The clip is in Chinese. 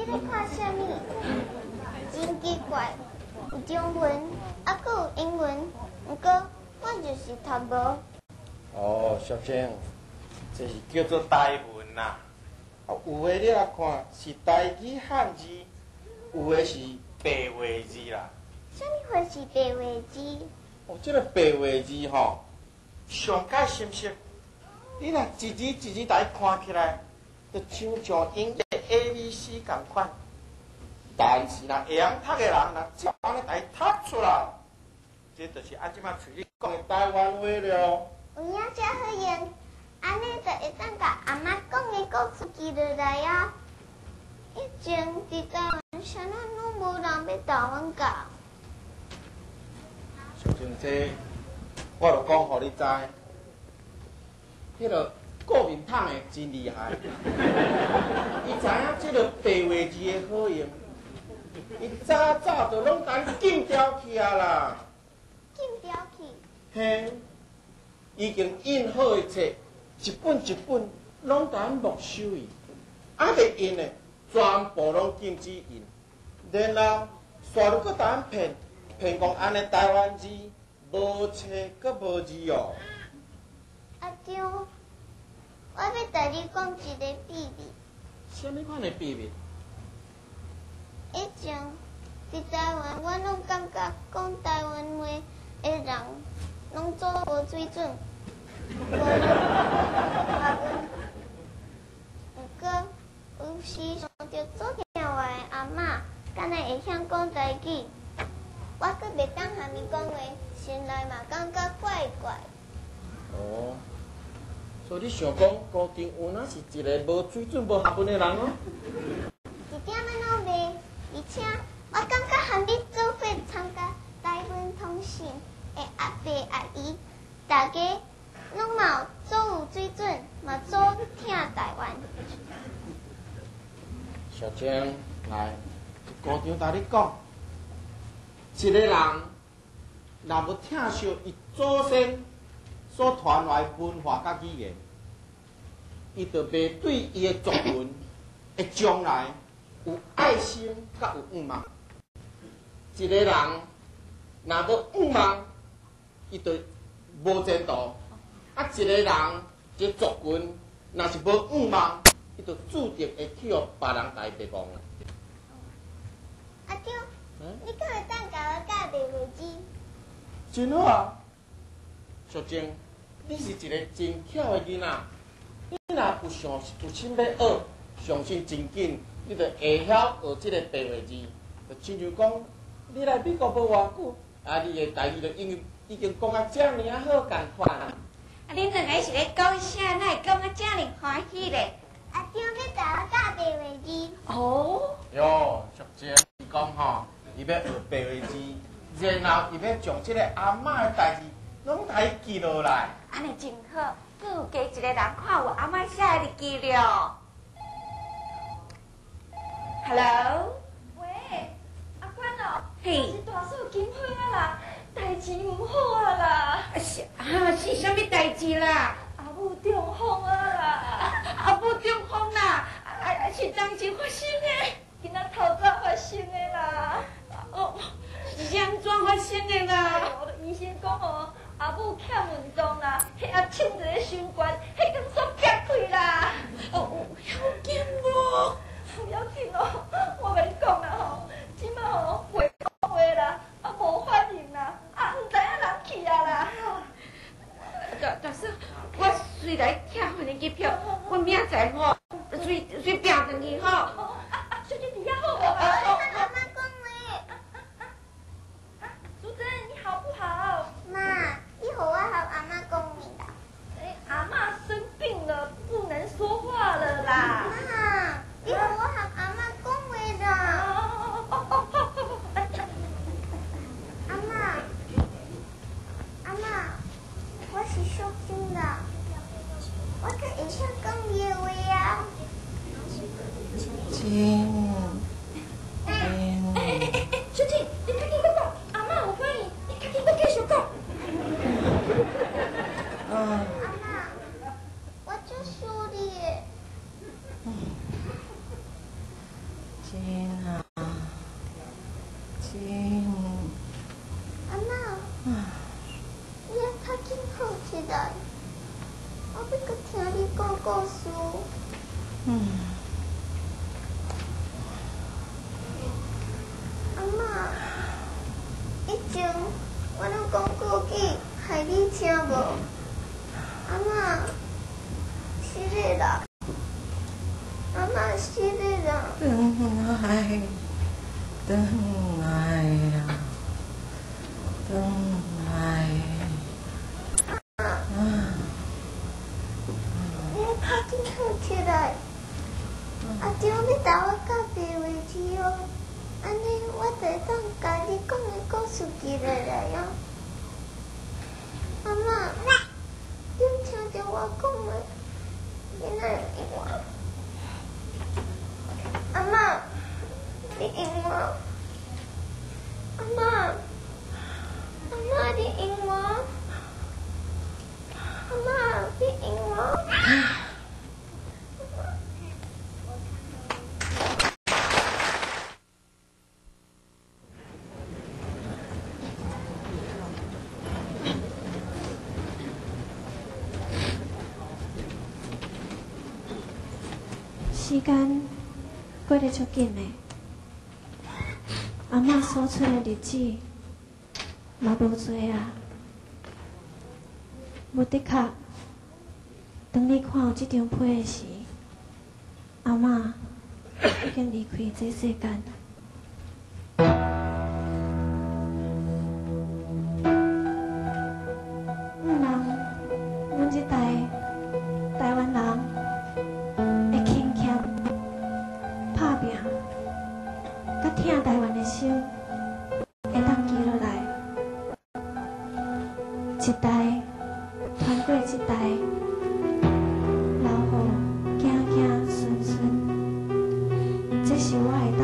在看什么？真奇怪，有中文，还佫有英文，不过我就是读无。哦，小姐，这是叫做台文啦。啊，有诶你来看是台语汉字，有诶是白话字啦。什么会是白话字？哦，这个白话字吼，上解深色。你若一字一字来看起来，就像像英的 ABC 共款。但是若会晓读的人，若照安尼来读出来，这就是啊，即马喙你讲的台湾话了。有影遮好用，安尼就会当甲阿妈讲的故事记落来啊。以前伫台湾，啥物拢无人要教阮教。小静这，我著讲互你知，迄个顾面桶的真厉害，伊知影即个白话字的好用，伊早早就拢当紧雕去啊啦。紧雕去。嘿，已经印好的册，一本一本拢当没收伊，啊袂印的全部拢禁止印，然后煞如搁当骗讲安尼台湾字无册搁无字哦。阿丈，我要甲你讲一个秘密。什么款的秘密？以前伫台湾，我拢感觉讲台湾话的人拢做无水准，无人学阮。不过有时想着做听话的阿嬷，敢若会晓讲台语，我阁袂当和伊讲话，心内嘛感觉怪怪。哦，所以你想讲高定有哪是一个无水准、无学问的人哦？一点仔拢袂，而且我感觉和你做伙参加台湾通信的阿伯阿姨，大家拢嘛有做有水准，嘛做听台湾。小静，来，高场甲你讲，一个人若要听惜伊祖先所传来文化甲语言，伊就袂对伊的族群的将来有爱心甲有愿望。一个人若无愿望，伊就无前途；啊，一个人一个族群若是无愿望，伊就注定会去互别人家灭亡啦。阿丈，你敢会当教我教白话字？真好啊！小静，你是一个真巧的囡仔。你若有心要学，相信真紧，你就会晓学这个白话字。就亲像讲，你来美国无偌久，啊，你的台语就已经讲啊遮尔啊好共款啦。啊，恁两个是咧讲啥？哪会讲啊遮尔欢喜咧？阿丈要教我教白话字。哦，哟，小静，伊讲吼，伊要学白话字，然后伊要将这个阿嬷的代志拢来记落来。安尼真好，佫有加一个人看有阿嬷写的日记了。Hello， 喂，阿官哦，嘿，是大嫂金花啊啦，代志唔好啊啦，是啥物代志啦？阿母中风啊啦，阿母中风啦，是当时发生的？今仔透早发生的啦。哦，是安怎发生的啦？医生讲哦，阿母欠运动啦，迄阿唱一个心管，迄根锁夹开啦。哦，要紧无？不要紧哦，我甲你讲啦吼，即摆吼袂讲话啦，啊无反应啦，啊唔知影人去啊啦。大嫂，我随来拆回你机票，我明仔载吼，随拼转去吼。小姐你好无？阿妈讲话。淑珍你好不好？妈，你和我和阿妈讲话啦。阿嬷生病了，不能说话了啦。妈，你和我和阿妈讲话啦。阿妈，阿妈，我是小金啦，我可会晓讲你的话啊。静，小姐，你赶紧讲，阿嬷有反应，你赶紧再继续讲。阿妈，我就输你。静，要搁听你讲故事。阿嬷，以前我拢讲故事，害你听无？阿嬷，是的啦。阿嬷，是的啦。等来呀，等来。你较紧好起来。阿丈要带我到白话去哦，安尼我就会当家己讲的故事记落来哦。阿嬷，你有听着我讲的？你哪会应我？阿嬷，你应我？阿嬷，阿嬷，你应我？阿嬷，你应我？时间过得足紧的，阿嬷所出的日子嘛无多啊。无的确，当你看有这张被的时，阿嬷已经离开这世间。阮这代台湾人会勤俭、打拼，甲疼台湾的心会当记落来，一代传过一代，老后子子孙孙，这是我会当